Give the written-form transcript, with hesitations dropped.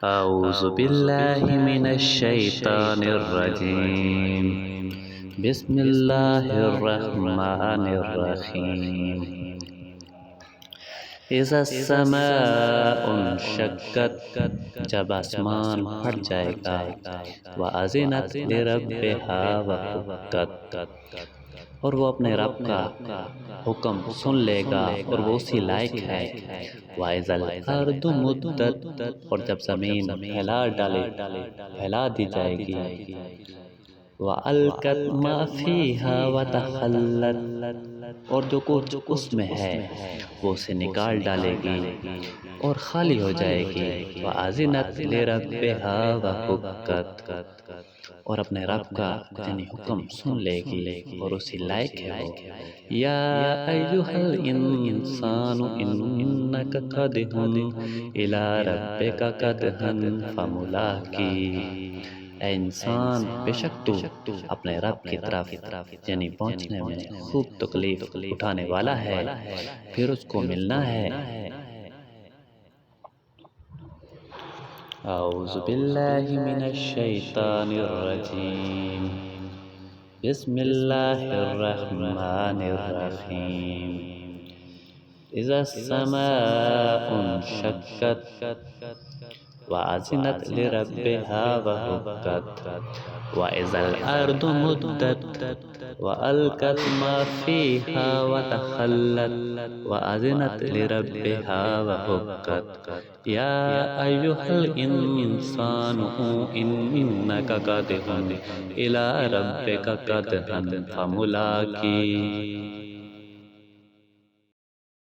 أعوذ بالله من الشيطان الرجيم. بسم الله الرحمن الرحيم. إذا السماء انشقت، جب آسمان پھٹ جائے گا، وأذنت لربها وحقت، اور وہ اپنے رب کا حکم سن لے گا اور وہ اسی لائق ہے۔ وَإِذَا الْأَرْضُ مُدَّتْ، اور جب زمین پھیلا دی جائے گی۔ وَأَلْقَتْ مَا فِيهَا وَتَخَلَّتْ، اور جو کچھ اس میں ہے وہ اسے نکال ڈالے گی اور خالی ہو جائے گی۔ وَأَذِنَتْ لِرَبِّهَا وَحُقَّتْ، اور اپنے رب کا یعنی حکم سن لے گی اور اسی لائق ہے وہ۔ یا ایھا الانسان انک قادح الی ربک قدحا فملاقیہ، اے انسان بے شک تو اپنے رب کی طرف یعنی پہنچنے میں خوب تکلیف اٹھانے والا ہے، پھر اس کو ملنا ہے۔ اعوذ باللہ من الشیطان الرجیم۔ بسم اللہ الرحمن الرحیم۔ اذا السماء انشقت، وأذنت لربها وحقت، وإذا الأرض مدت، وألقت ما فيها وتخلت، وأذنت لربها وحقت، يا أيها الإنسان إنك قادح إلى ربك قدحا فملاقيه۔